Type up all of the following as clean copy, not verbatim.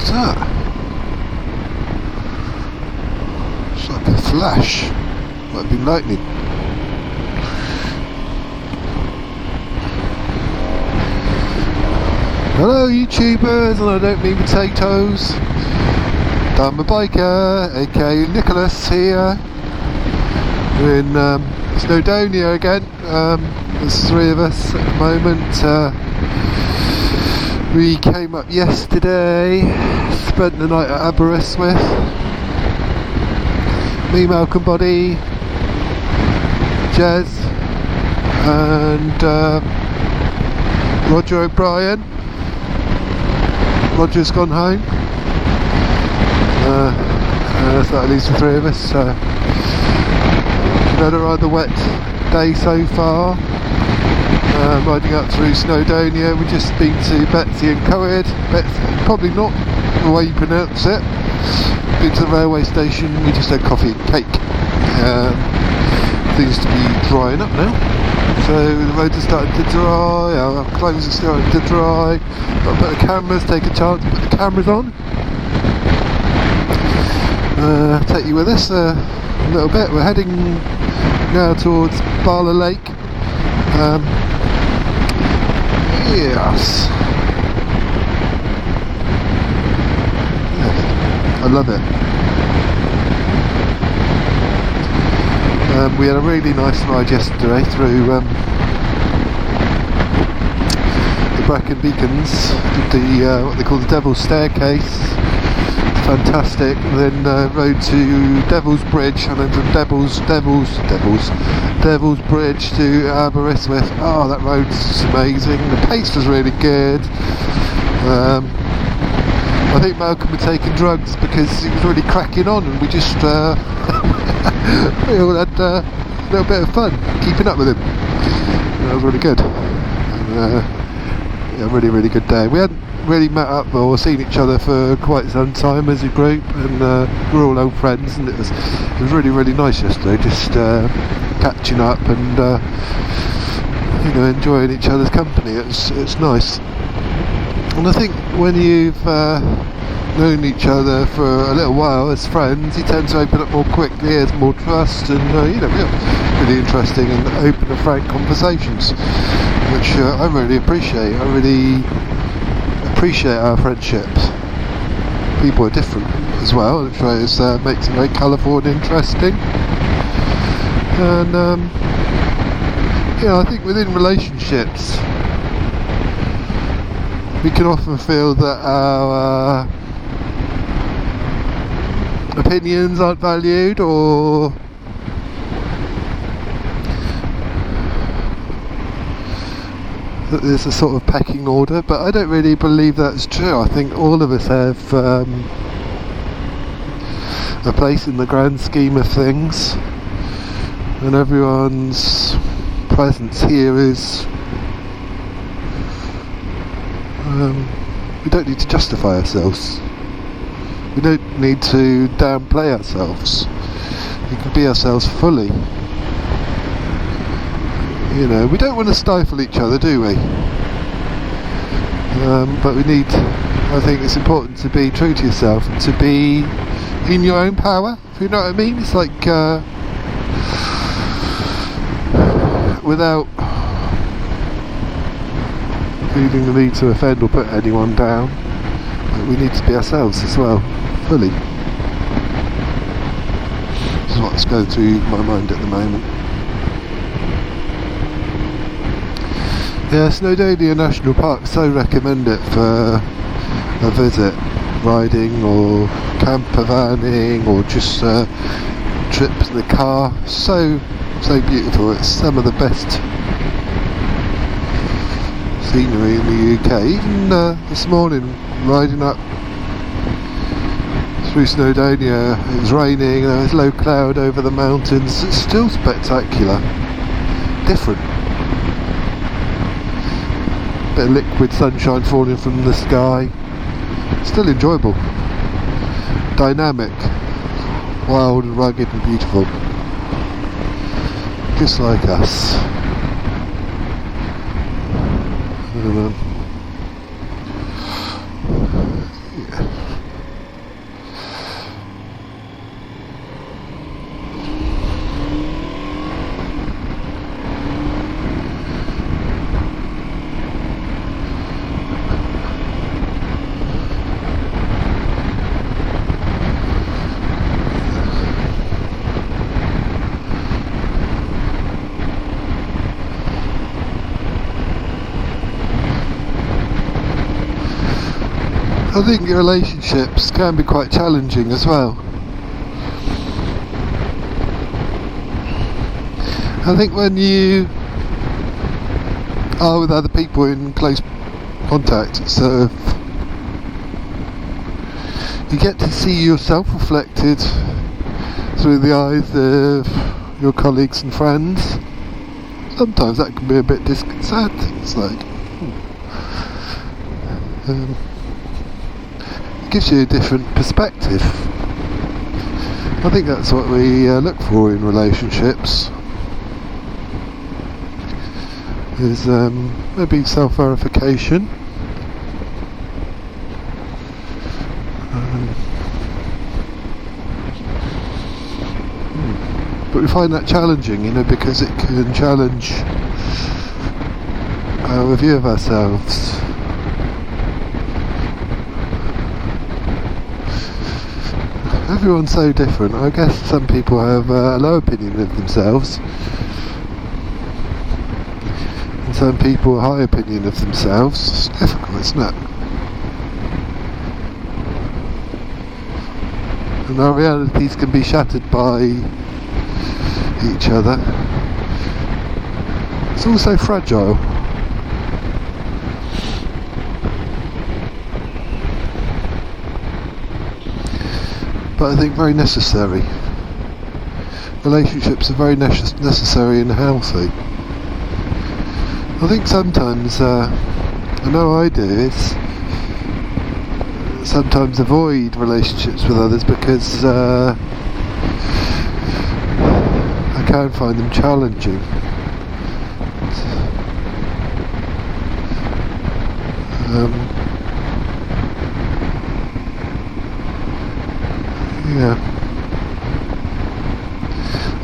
What's that? It's like a flash. Might be lightning. Hello YouTubers, and I don't mean potatoes. I'm a biker, aka Nicholas here. We're in Snowdonia again. There's three of us at the moment. We came up yesterday, spent the night at Aberystwyth. Me, Malcolm Body, Jez and Roger O'Brien. Roger's gone home. So that leaves the three of us. We've had a rather wet day so far. Riding up through Snowdonia. We've just been to Betsy and Coed. Probably not the way you pronounce it. Been to the railway station. We just had coffee and cake. Things to be drying up now. So the roads are starting to dry, our clothes are starting to dry. Got to put the cameras, take a chance to put the cameras on. Take you with us a little bit. We're heading now towards Barla Lake. Yes. I love it. We had a really nice ride yesterday through the Bracken Beacons, did the what they call the Devil's Staircase. Fantastic. Then rode to Devil's Bridge, and then from Devil's Bridge to Aberystwyth. Oh, that road's amazing. The pace was really good. I think Malcolm had taken drugs because he was really cracking on, and we just we all had a little bit of fun keeping up with him. That was really good. Yeah, really good day. We hadn't really met up or seen each other for quite some time as a group, and we're all old friends, and it was really nice yesterday, just catching up and enjoying each other's company. It's nice. And I think when you've known each other for a little while as friends, you tend to open up more quickly, there's more trust, and really interesting and open and frank conversations, which I really appreciate. I really appreciate our friendships. People are different as well, which makes it very colourful and interesting. And I think within relationships we can often feel that our opinions aren't valued, or that there's a sort of pecking order, but I don't really believe that's true. I think all of us have a place in the grand scheme of things, and everyone's presence here is we don't need to justify ourselves. We don't need to downplay ourselves. We can be ourselves fully. We don't want to stifle each other, do we? But I think it's important to be true to yourself and to be in your own power, if you know what I mean. It's like without feeling the need to offend or put anyone down, we need to be ourselves as well, fully. This is what's going through my mind at the moment. Yeah, Snowdonia National Park, so recommend it for a visit, riding or camper vanning, or just trips in the car. So beautiful. It's some of the best scenery in the UK. Even this morning, riding up through Snowdonia, it was raining, there was low cloud over the mountains. It's still spectacular, different. Bit of liquid sunshine falling from the sky. Still enjoyable, dynamic, wild and rugged and beautiful, just like us. Yeah. I think your relationships can be quite challenging as well. I think when you are with other people in close contact, so you get to see yourself reflected through the eyes of your colleagues and friends. Sometimes that can be a bit disconcerting. It's like it gives you a different perspective. I think that's what we look for in relationships, is maybe self-verification. But we find that challenging, because it can challenge our view of ourselves. Everyone's so different. I guess some people have a low opinion of themselves, and some people a high opinion of themselves. It's difficult, isn't it? And our realities can be shattered by each other. It's also fragile. But I think very necessary. Relationships are very necessary and healthy. I think sometimes, I know I do, is sometimes avoid relationships with others because I can find them challenging. Yeah.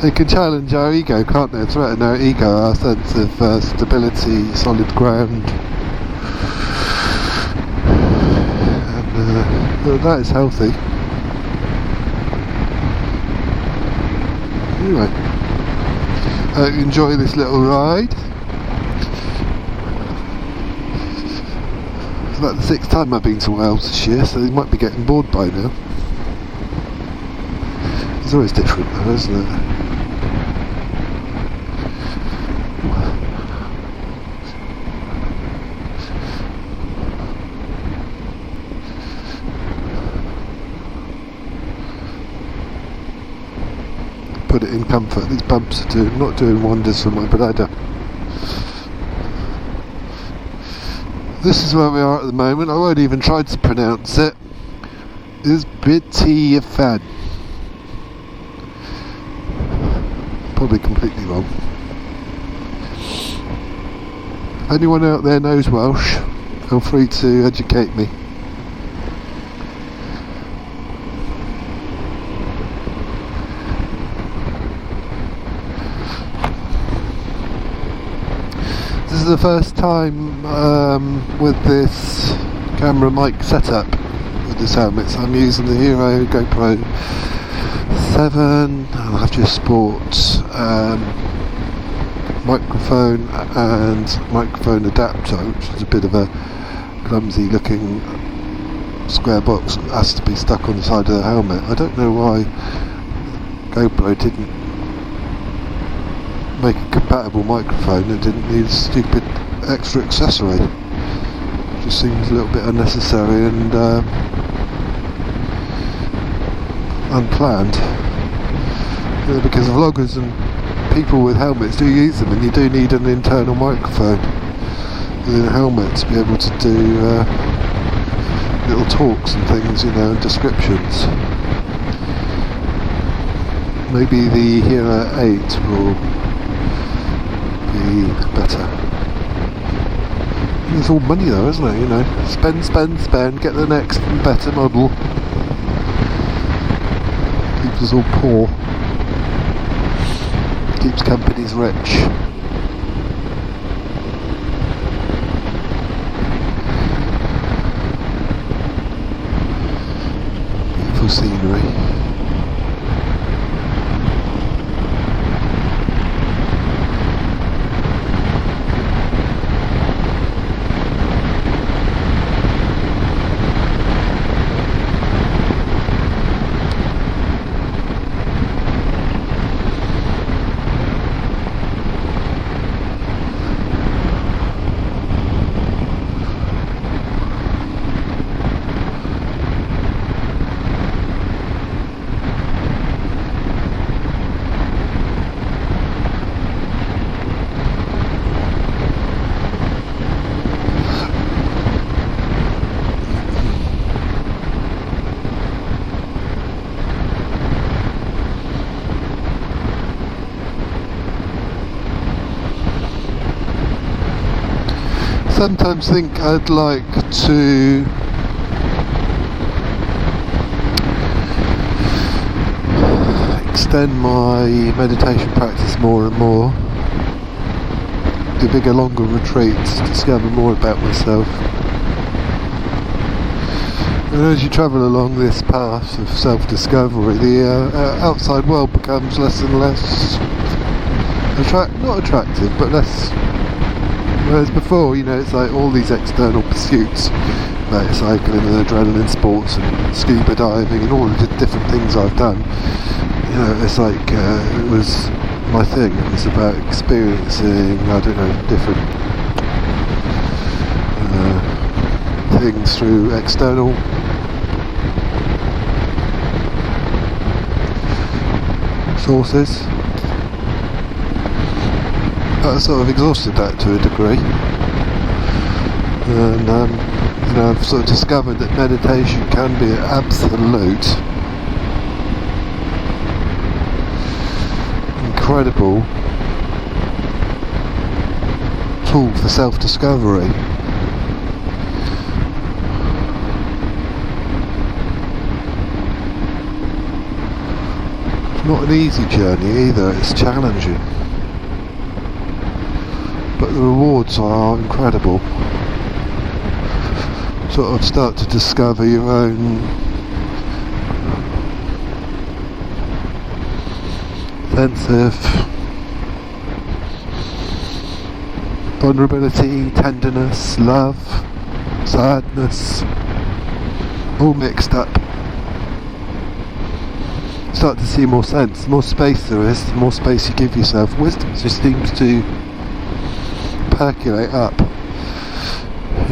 They can challenge our ego, can't they? Threaten our ego, our sense of stability, solid ground. And that is healthy. Anyway, I hope you enjoy this little ride. It's about the 6th time I've been to Wales this year, so you might be getting bored by now. It's always different though, isn't it? Put it in comfort. These bumps are not doing wonders for my bladder. This is where we are at the moment. I won't even try to pronounce it. Is Bitty a fan? Probably completely wrong. Anyone out there knows Welsh? Feel free to educate me. This is the first time with this camera mic setup with this helmet. So I'm using the Hero GoPro 7. I'll have just sport microphone and microphone adapter, which is a bit of a clumsy looking square box that has to be stuck on the side of the helmet. I don't know why GoPro didn't make a compatible microphone that didn't need a stupid extra accessory. It just seems a little bit unnecessary and unplanned. Because vloggers and people with helmets do use them, and you do need an internal microphone within a helmet to be able to do little talks and things, and descriptions. Maybe the Hero 8 will be better. It's all money though, isn't it? Spend, get the next and better model. Keeps us all poor. Keeps companies rich. Beautiful scenery. sometimes think I'd like to extend my meditation practice more and more, do bigger, longer retreats, discover more about myself. And as you travel along this path of self-discovery, the outside world becomes less and less not attractive, but less. Whereas before, it's like all these external pursuits, like cycling and adrenaline sports and scuba diving and all the different things I've done. It's like it was my thing. It was about experiencing, different things through external sources. I sort of exhausted that to a degree, and I've sort of discovered that meditation can be an absolute, incredible tool for self-discovery. It's not an easy journey either, it's challenging. But the rewards are incredible. Sort of start to discover your own sense of vulnerability, tenderness, love, sadness, all mixed up. Start to see more sense. The more space there is, the more space you give yourself. Wisdom just seems to percolate up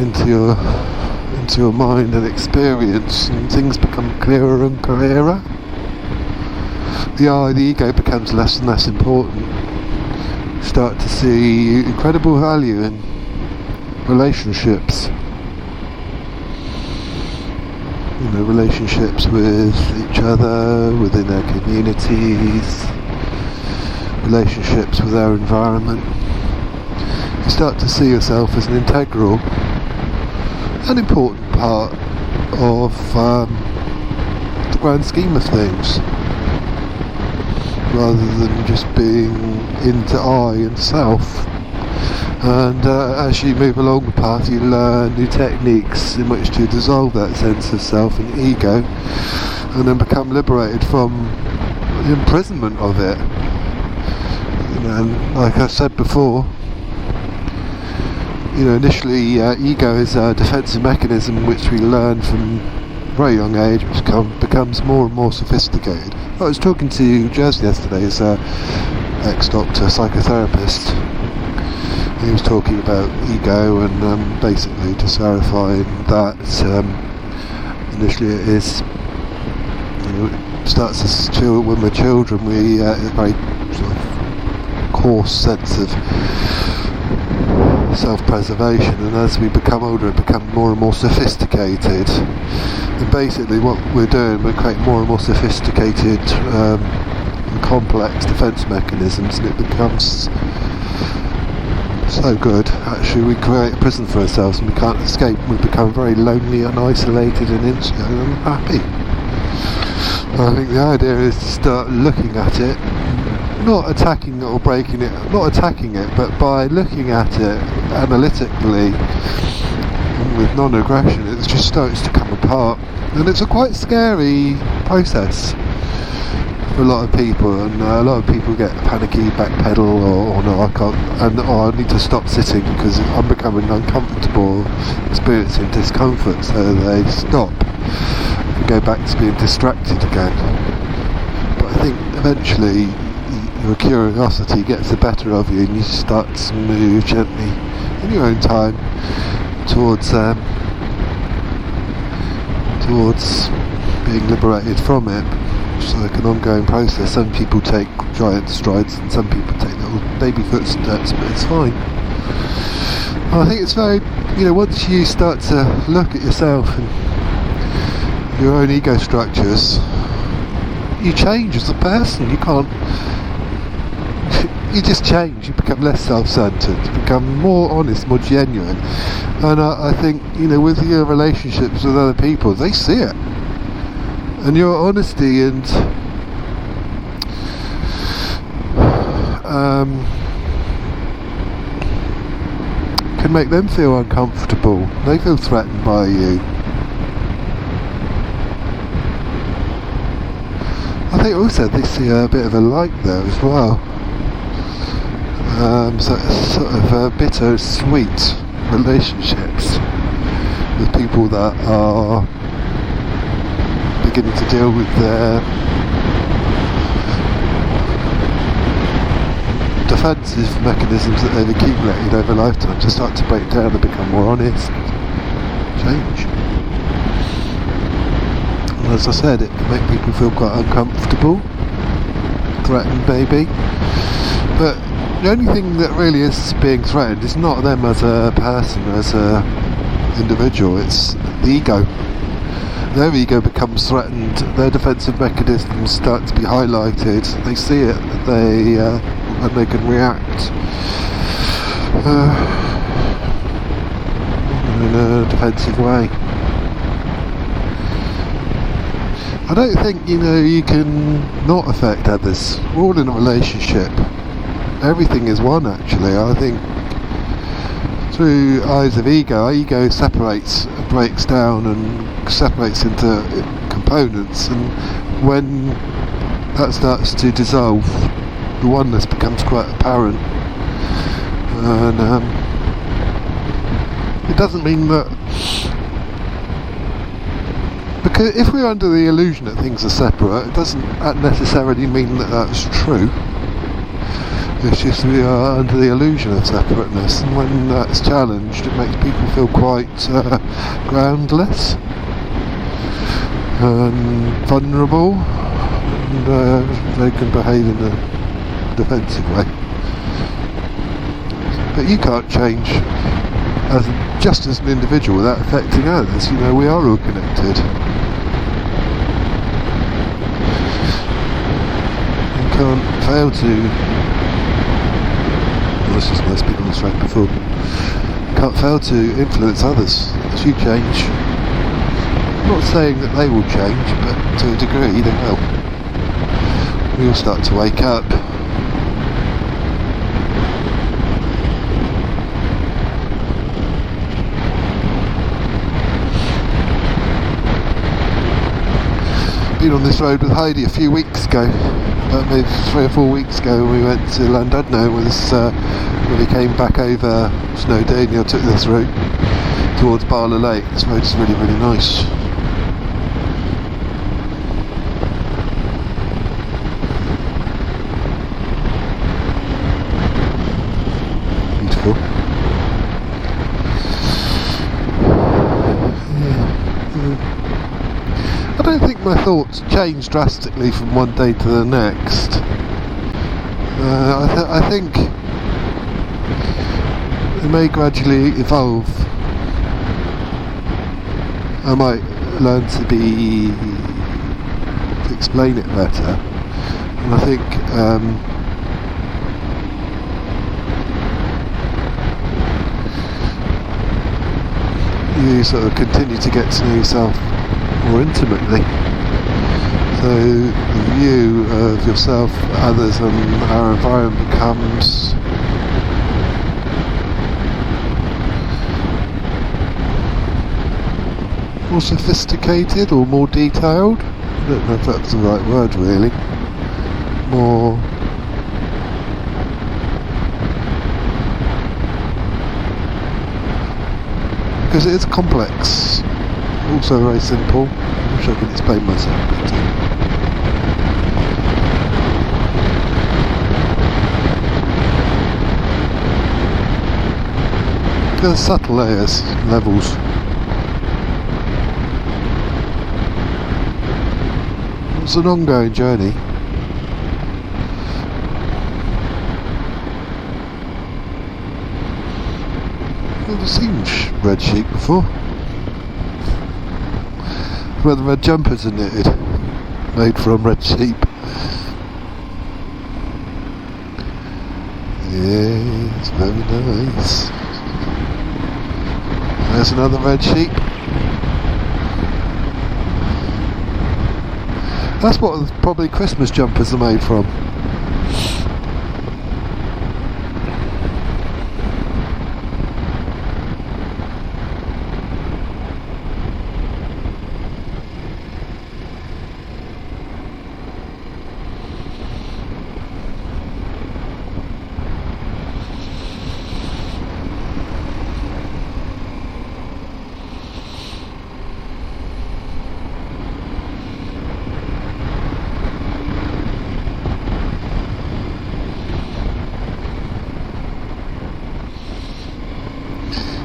into your mind and experience, and things become clearer and clearer. The ego becomes less and less important. Start to see incredible value in relationships. Relationships with each other, within our communities, relationships with our environment. You start to see yourself as an integral and important part of the grand scheme of things, rather than just being into I and self. And as you move along the path, you learn new techniques in which to dissolve that sense of self and ego, and then become liberated from the imprisonment of it. And like I said before, initially ego is a defensive mechanism which we learn from a very young age, which becomes more and more sophisticated. I was talking to Jez yesterday, as an ex-doctor psychotherapist. He was talking about ego and basically just clarifying that initially it is, it starts as when we're children, we have a very sort of coarse sense of self-preservation, and as we become older it becomes more and more sophisticated, and basically what we're doing, we're creating more and more sophisticated and complex defence mechanisms, and it becomes so good. Actually, we create a prison for ourselves and we can't escape. We become very lonely and isolated and unhappy. I think the idea is to start looking at it, not attacking it or breaking it, not attacking it, but by looking at it analytically with non-aggression, it just starts to come apart. And it's a quite scary process for a lot of people, and a lot of people get panicky, backpedal, or no, I can't, and I need to stop sitting because I'm becoming uncomfortable, experiencing discomfort, so they stop and go back to being distracted again. But I think eventually your curiosity gets the better of you, and you start to move gently in your own time towards being liberated from it. It's like an ongoing process. Some people take giant strides and some people take little baby footsteps, but it's fine. And I think it's very, once you start to look at yourself and your own ego structures, you change as a person. You can't, you just change, you become less self-centred, you become more honest, more genuine. And I think, with your relationships with other people, they see it. And your honesty and can make them feel uncomfortable. They feel threatened by you. I think also they see a bit of a light there as well. So it's sort of bitter-sweet relationships with people that are beginning to deal with their defensive mechanisms that they've accumulated over lifetime to start to break down and become more honest. Change. And as I said, it can make people feel quite uncomfortable, threatened maybe, but the only thing that really is being threatened is not them as a person, as a individual, it's the ego. Their ego becomes threatened, their defensive mechanisms start to be highlighted, they see it, and they can react in a defensive way. I don't think, you can not affect others. We're all in a relationship. Everything is one, actually. I think through eyes of ego separates, breaks down and separates into components, and when that starts to dissolve, the oneness becomes quite apparent. And it doesn't mean that, because if we're under the illusion that things are separate, it doesn't necessarily mean that that's true. It's just we are under the illusion of separateness, and when that's challenged, it makes people feel quite groundless and vulnerable, and they can behave in a defensive way. But you can't change just as an individual without affecting others. We are all connected. You can't fail to. This is nice, people on this road before. Can't fail to influence others as you change. I'm not saying that they will change, but to a degree they will. We all start to wake up. Been on this road with Heidi a few weeks ago, maybe 3 or 4 weeks ago, when we went to Llandudno when we came back over Snowdonia. I took this route towards Barla Lake. This road is really, really nice. Beautiful. I don't think my thoughts change drastically from one day to the next. I think they may gradually evolve. I might learn to explain it better, and I think you sort of continue to get to know yourself more intimately. So the view of yourself, others and our environment becomes more sophisticated or more detailed. I don't know if that's the right word really. More because it is complex, also very simple. I wish I could explain myself better. There's subtle layers, levels. It's an ongoing journey. I've never seen red sheep before. Where the red jumpers are knitted, made from red sheep. Yes, very nice. There's another red sheep. That's what probably Christmas jumpers are made from.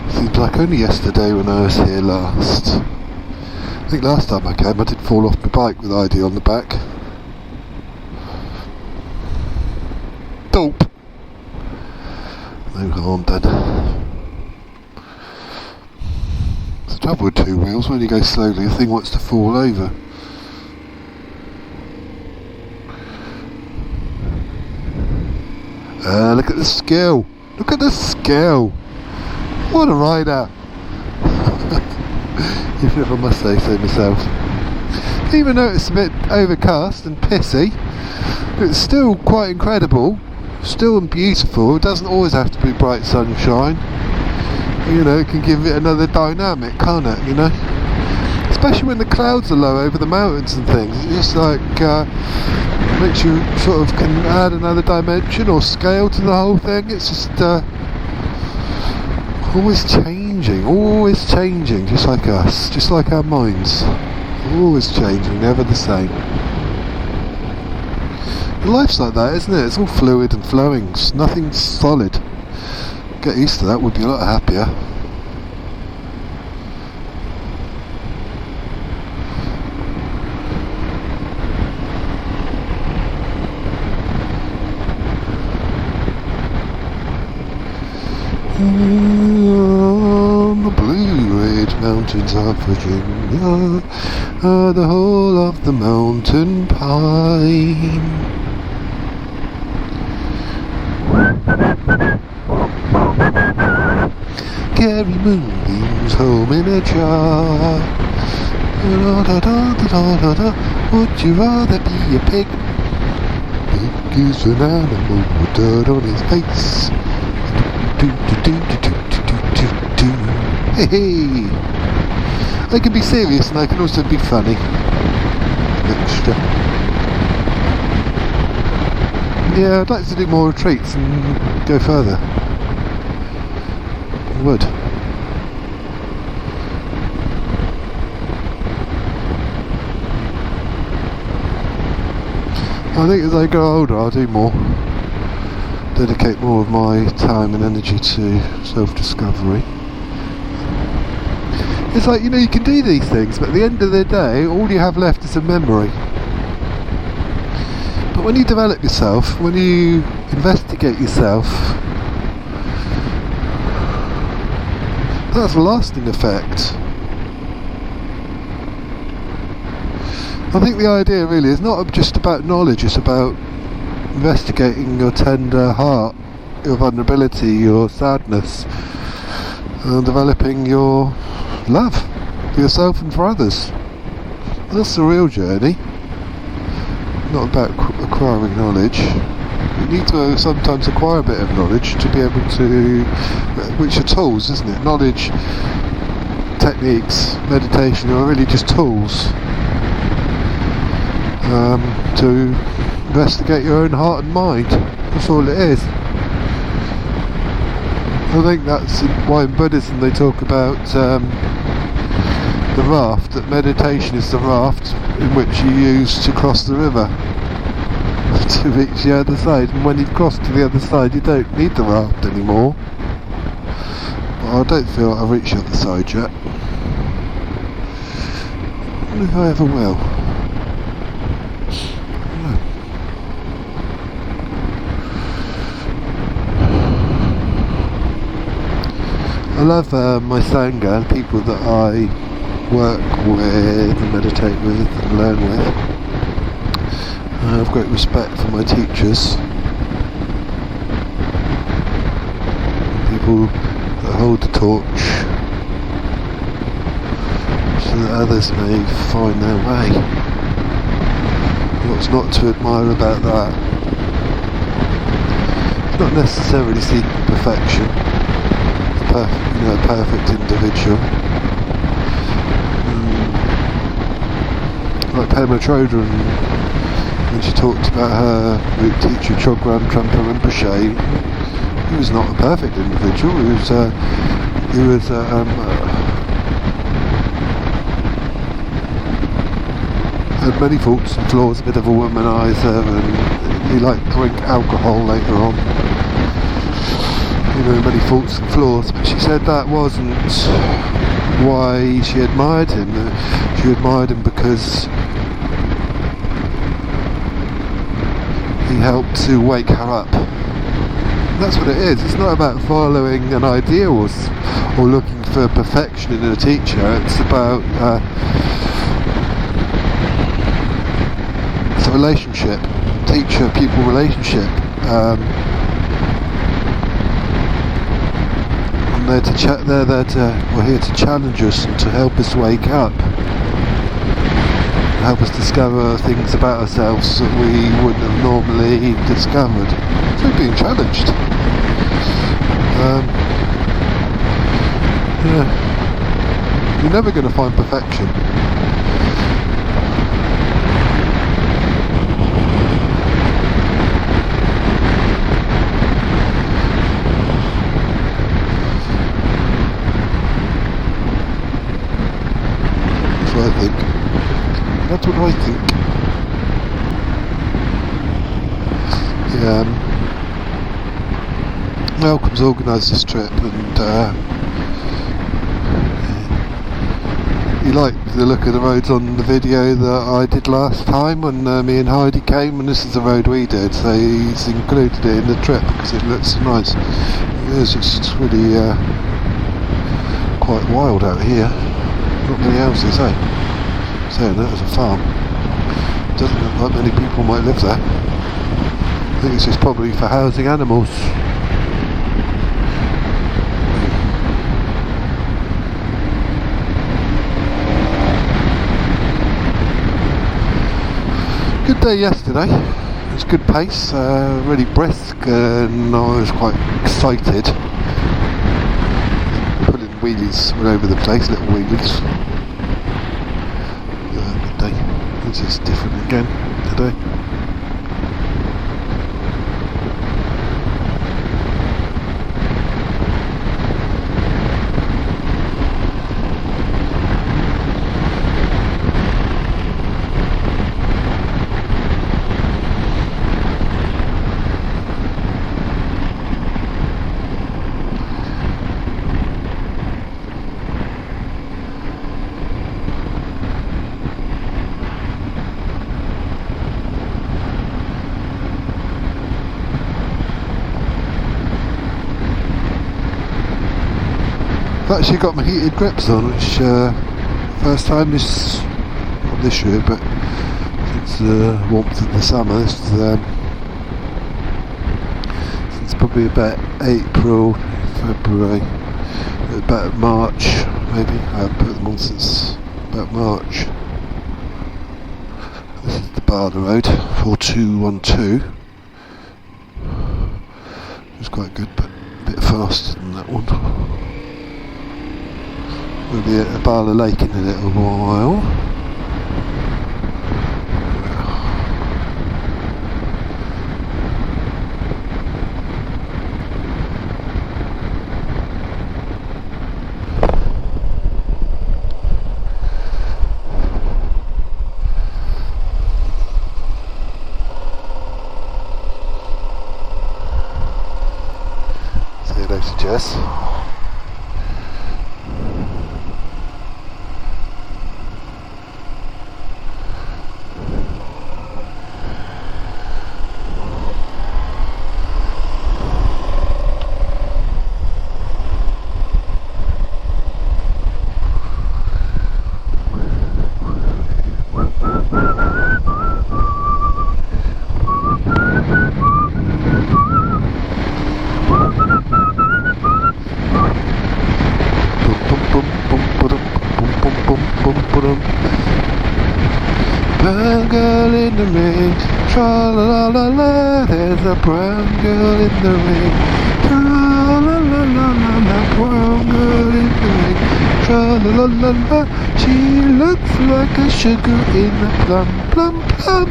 Seems like only yesterday when I was here last. I think last time I came I did fall off my bike with ID on the back. Dope! No harm done. It's the trouble with two wheels, when you go slowly the thing wants to fall over. Look at the skill! Look at the skill! What a rider! Even if I must say so myself. Even though it's a bit overcast and pissy, it's still quite incredible, still beautiful. It doesn't always have to be bright sunshine. You know, it can give it another dynamic, can't it, you know? Especially when the clouds are low over the mountains and things. It's just like, makes you sort of can add another dimension or scale to the whole thing. It's just, always changing, just like us, just like our minds. Always changing, never the same. Life's like that, isn't it? It's all fluid and flowing, nothing's solid. Get used to that, we'd be a lot happier. On the Blue Ridge Mountains of Virginia, the whole of the mountain pine. Carry moonbeams home in a jar. Would you rather be a pig? Pig is an animal with dirt on his face. Hey, I can be serious and I can also be funny. Extra. Yeah, I'd like to do more retreats and go further. I would. I think as I grow older I'll do more. Dedicate more of my time and energy to self-discovery. It's like, you know, you can do these things, but at the end of the day, all you have left is a memory. But when you develop yourself, when you investigate yourself, that's a lasting effect. I think the idea really is not just about knowledge, it's about investigating your tender heart, your vulnerability, your sadness, and developing your love for yourself and for others. That's the real journey, not about acquiring knowledge. You need to sometimes acquire a bit of knowledge to be able to, which are tools, isn't it? Knowledge, techniques, meditation are really just tools to investigate your own heart and mind. That's all it is. I think that's why in Buddhism they talk about the raft, that meditation is the raft in which you use to cross the river to reach the other side, and when you've crossed to the other side you don't need the raft anymore. But I don't feel I've reached the other side yet. I wonder if I ever will. I love my Sangha and people that I work with and meditate with and learn with. I have great respect for my teachers. people that hold the torch so that others may find their way. What's not to admire about that? It's not necessarily seeking perfection, a perfect individual. Like Pema Chodron, when she talked about her root teacher Chogram Trungpa Rinpoche, he was not a perfect individual. He was had many faults and flaws, a bit of a womanizer, and he liked drink alcohol later on. Many faults and flaws, but she said that wasn't why she admired him. She admired him because he helped to wake her up. And that's what it is. It's not about following an ideal or looking for perfection in a teacher. It's about it's a relationship, teacher-pupil relationship. We're here to challenge us and to help us wake up, help us discover things about ourselves that we wouldn't have normally discovered. So we're being challenged. You're never going to find perfection. That's what I think. Malcolm's organised this trip, and he liked the look of the roads on the video that I did last time when me and Heidi came, and this is the road we did, so he's included it in the trip because it looks so nice. It's really quite wild out here. Not many houses, Saying that as a farm, doesn't look like many people might live there. I think this is probably for housing animals. Good day yesterday. It was good pace, really brisk, and I was quite excited. Pulling wheelies all over the place, little wheelies. This is different again today. I've actually got my heated grips on, which first time not this year, but since the warmth of the summer. This is since probably about April, February, about March maybe. I haven't put them on since about March. This is the Barda Road, 4212. It was quite good, but a bit faster than that one. We'll be at Bala Lake in a little while. Say hello to Jess. brown girl in the ring, tra-la-la-la-la, there's a brown girl in the ring, tra-la-la-la-la, brown girl in the ring, tra-la-la-la-la, she looks like a sugar in a plum, plum, plum.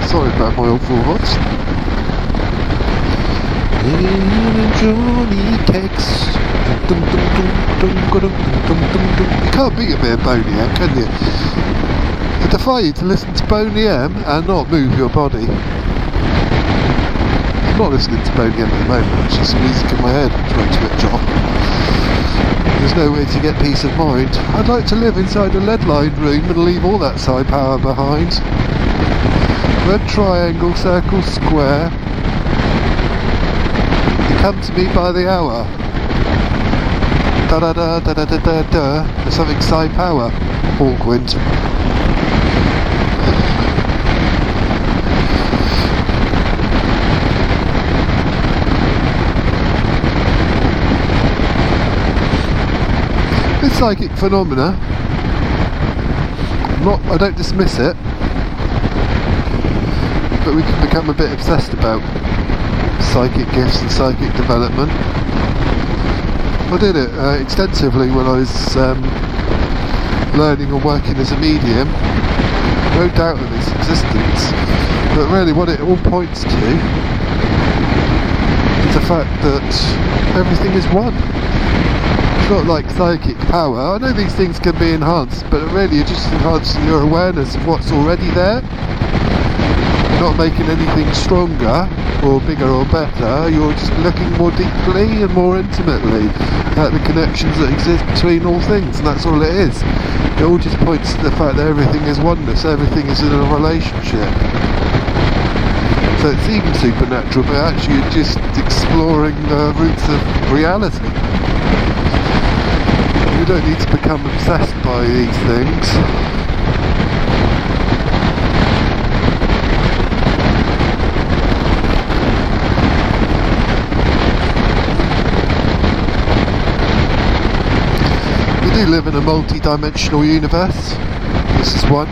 Sorry about my awful voice. Johnny cakes. You can't beat a bit of Boney M, can you? I defy you to listen to Boney M and not move your body. I'm not listening to Boney M at the moment, it's just some music in my head I'm trying to switch off. There's no way to get peace of mind. I'd like to live inside a lead-lined room and leave all that side power behind. Red triangle, circle, square. You come to me by the hour. Da da da da da da da da. There's something side power. Hawkwind. With psychic phenomena, I don't dismiss it, but we can become a bit obsessed about psychic gifts and psychic development. I did it extensively when I was learning and working as a medium. No doubt of its existence, but really what it all points to is the fact that everything is one. It's not like psychic power. I know these things can be enhanced, but really you're just enhancing your awareness of what's already there. You're not making anything stronger or bigger or better, you're just looking more deeply and more intimately at the connections that exist between all things, and that's all it is. It all just points to the fact that everything is oneness, everything is in a relationship. So it seems supernatural, but actually you're just exploring the roots of reality. You don't need to become obsessed by these things. We do live in a multi-dimensional universe. This is one.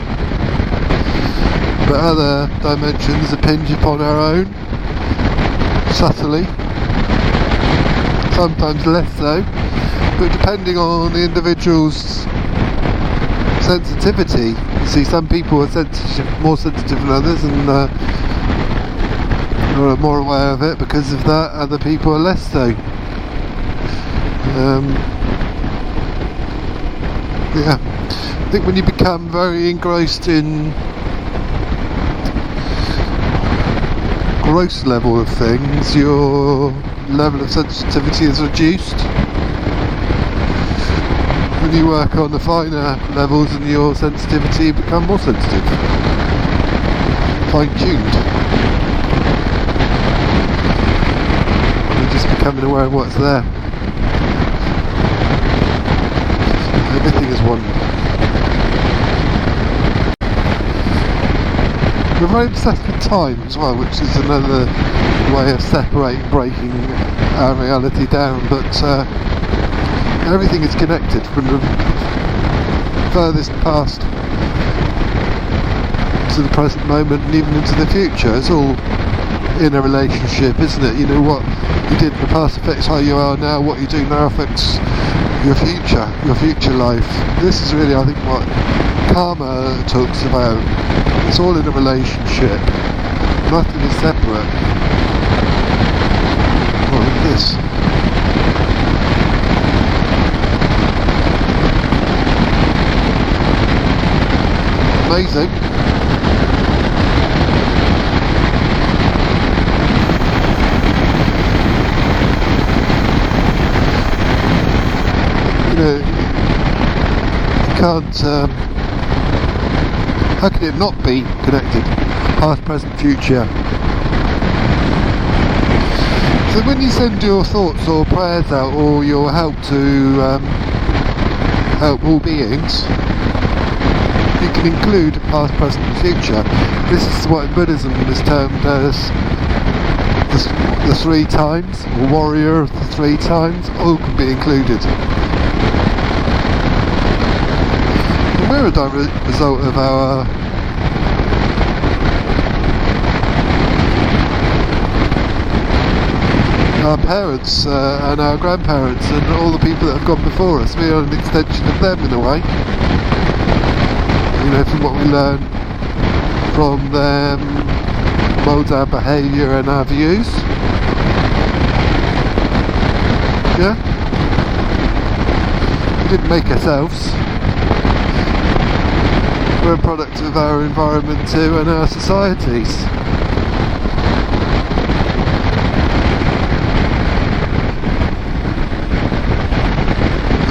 But other dimensions impinge upon our own, subtly. Sometimes less so. But depending on the individual's sensitivity. You see, some people are more sensitive than others, and are more aware of it because of that. Other people are less so. Yeah, I think when you become very engrossed in gross level of things, your level of sensitivity is reduced. When you work on the finer levels and your sensitivity, you become more sensitive, fine-tuned. You're just becoming aware of what's there. Everything is one. We're very obsessed with time as well, which is another way of breaking our reality down, but everything is connected from the furthest past to the present moment and even into the future. It's all in a relationship, isn't it? You know, what you did in the past affects how you are now, what you do now affects your future life. This is really, I think, what karma talks about. It's all in a relationship. Nothing is separate. Oh, look at this. Amazing. You know, you can't, how can it not be connected? Past, present, future. So when you send your thoughts or prayers out, or your help to help all beings, you can include past, present and future. This is what in Buddhism is termed as the three times, or warrior of the three times. All can be included. And we're a direct result of our our parents and our grandparents and all the people that have gone before us. We are an extension of them in a way. You know, from what we learn from them moulds our behaviour and our views. Yeah? We didn't make ourselves. We're a product of our environment too and our societies.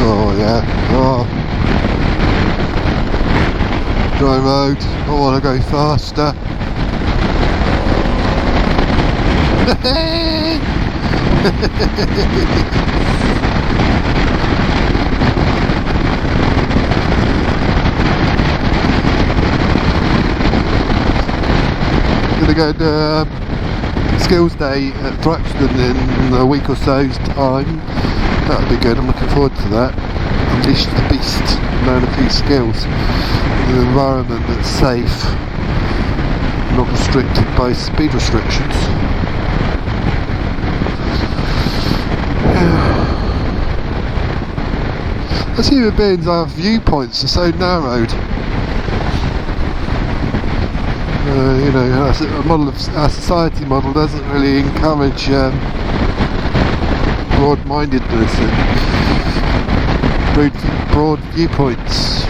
Oh yeah, oh. Dry road, I want to go faster. Gonna go to Skills Day at Thruxton in a week or so's time. That'll be good, I'm looking forward to that. Unleash the beast, learn a few skills in an environment that's safe, not restricted by speed restrictions. As human beings, our viewpoints are so narrowed. You know, our society model doesn't really encourage broad-mindedness and broad viewpoints.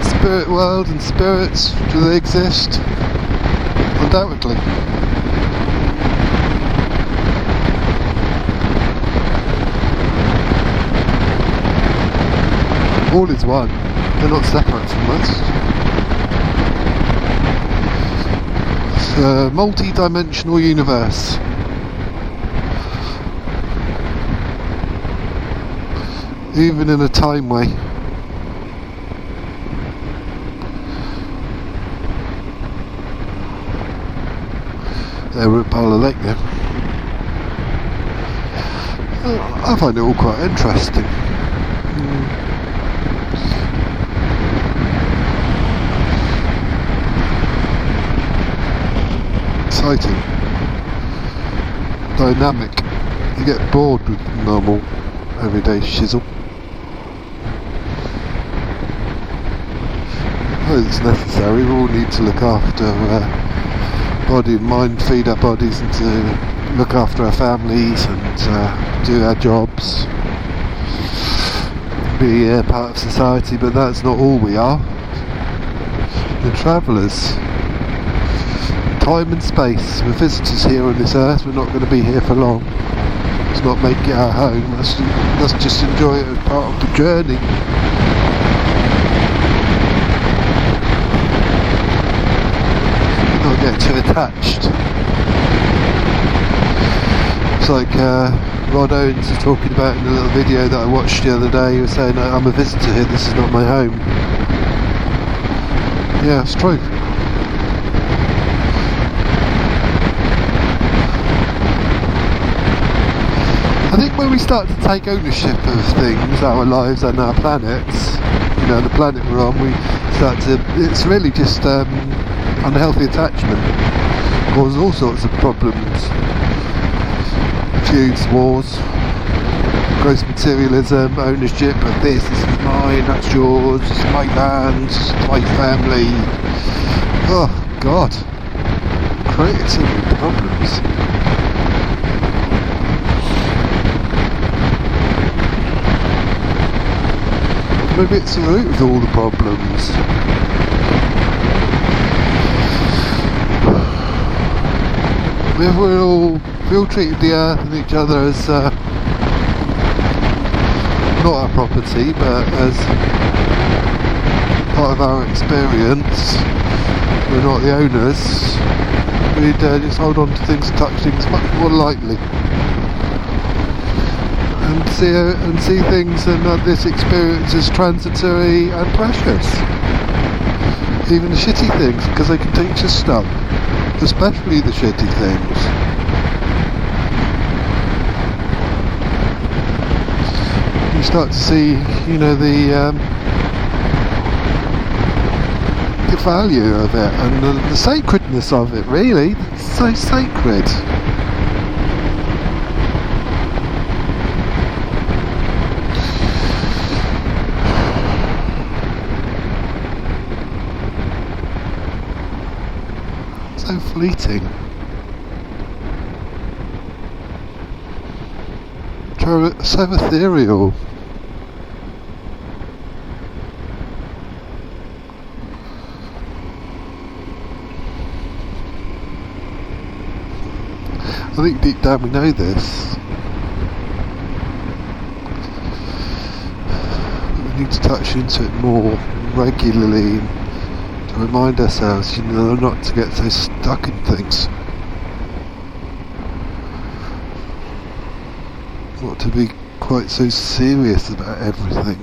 Spirit world and spirits, do they exist? Undoubtedly. All is one, they're not separate from us. It's a multi-dimensional universe. Even in a time way. There we're at Parlour Lake then. I find it all quite interesting. Exciting, dynamic. You get bored with normal everyday shizzle. Well, it's necessary. We all need to look after body and mind, feed our bodies and to look after our families and do our jobs, be part of society, but that's not all we are. We're travellers. Time and space. We're visitors here on this earth. We're not going to be here for long. Let's not make it our home. Let's just enjoy it as part of the journey. Not get too attached. It's like Rod Owens was talking about in a little video that I watched the other day. He was saying, I'm a visitor here, this is not my home. Yeah, it's true. I think when we start to take ownership of things, our lives and our planets, you know, the planet we're on, we start to, it's really just unhealthy attachment, causes all sorts of problems, feuds, wars, gross materialism, ownership of this is mine, that's yours, it's my land, it's my family. Oh God, created so many problems. Maybe it's the root of all the problems. We all treated the earth and each other as not our property, but as part of our experience. We're not the owners. We'd just hold on to things, touch things much more lightly. And see things and this experience as transitory and precious. Even the shitty things, because they can teach us stuff, especially the shitty things. You start to see, you know, the the value of it and the sacredness of it, really. It's so sacred. So fleeting. So ethereal. I think deep down we know this. We need to touch into it more regularly to remind ourselves, not to get so stuck in things. Not to be quite so serious about everything.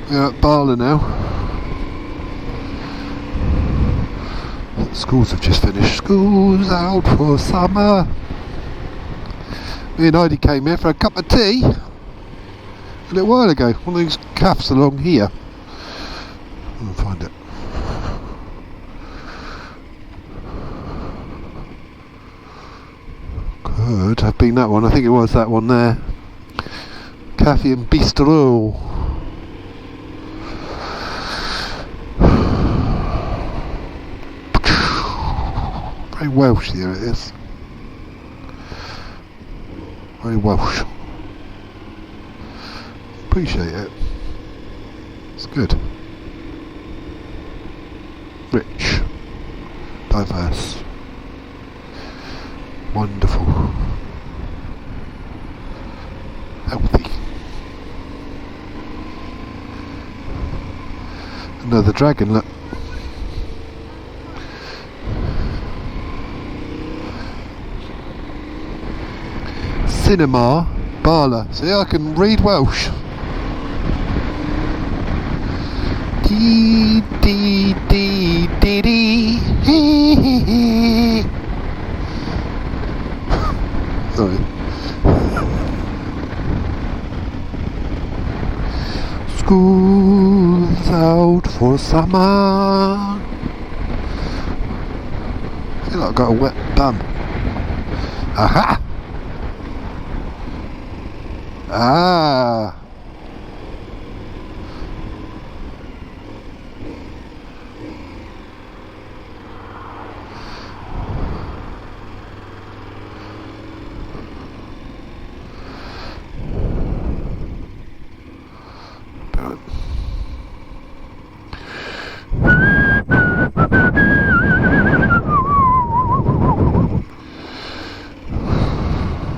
We're at Barla now. Schools have just finished. School's out for summer. Me and Heidi came here for a cup of tea a little while ago. One of these cafes along here. I'll find it. Could have been that one. I think it was that one there. Cafe and Bistro. Very Welsh here it is. Very Welsh. Appreciate it. It's good. Rich. Diverse. Wonderful. Healthy. Another dragon, look. Cinema, Barla. See, I can read Welsh. Dee dee dee dee dee. Hee hee hee. Sorry. School's out for summer. I feel like I've got a wet bum. Aha! Ah!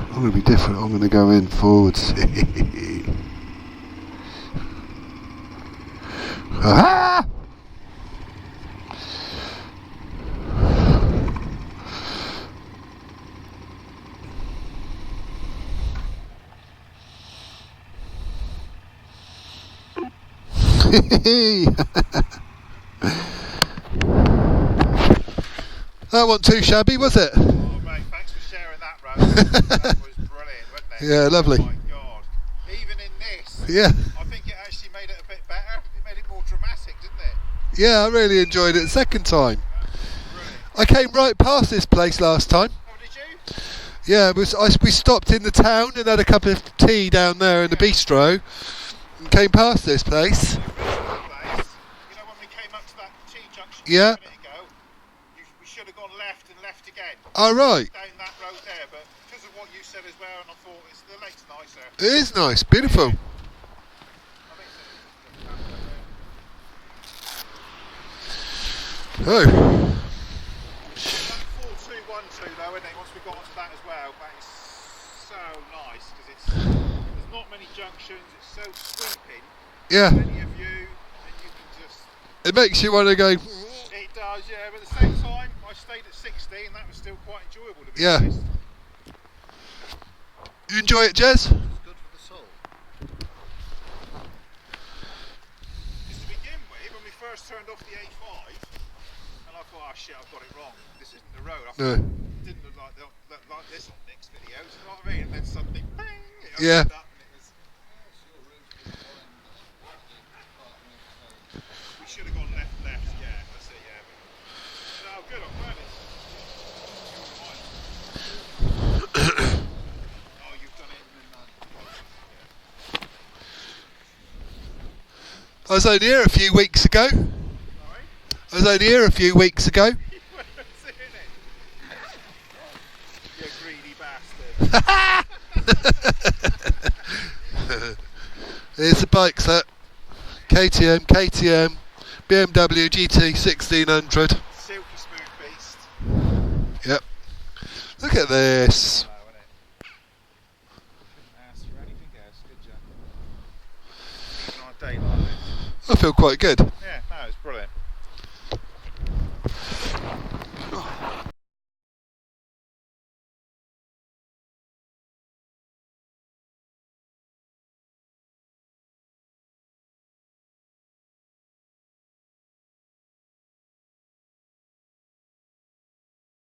I'm going to be different. I'm going to go in forwards. Aha! That wasn't too shabby, was it? Oh mate, thanks for sharing that, Rose. That was brilliant, wasn't it? Yeah, lovely. Oh my god. Even in this, Yeah. I think it actually made it a bit better. It made it more dramatic, didn't it? Yeah, I really enjoyed it the second time. Brilliant. I came right past this place last time. Oh, did you? Yeah, we stopped in the town and had a cup of tea down there in the bistro and came past this place. The original place, you know when we came up to that T junction Yeah. a minute ago, we should have gone left and left again. All right. Down that road there, but because of what you said as well, and I thought the lake's nicer. It is nice, beautiful. I think Oh. that 4-2-1-2 though, isn't it? Once we got onto that as well, that is so nice because there's not many junctions. It's so sweeping. Yeah. Plenty of view, and you can just. It makes you want to go. It does, yeah. But at the same time, I stayed at 60, and that was still quite enjoyable to be Yeah. honest. You enjoy it, Jez? It's good for the soul. Just to begin with, when we first turned off the A5, and I thought, oh shit, I've got it wrong. This isn't the road. I thought No. it didn't look like this on Nick's videos. You know what I mean? And then suddenly, bang, it Yeah. opened up, and it was. We should have gone left, yeah, that's it, yeah. But, no, good, I'm glad it's. Oh, you've done it. I was only here a few weeks ago. Sorry? I was only here a few weeks ago. You weren't seeing it. You greedy bastard. Here's the bike set. KTM, BMW GT 1600. Silky smooth beast. Yep. Look at this. Hello, isn't it? Couldn't ask for anything else, could you? Even on a day like this. I feel quite good. Yeah.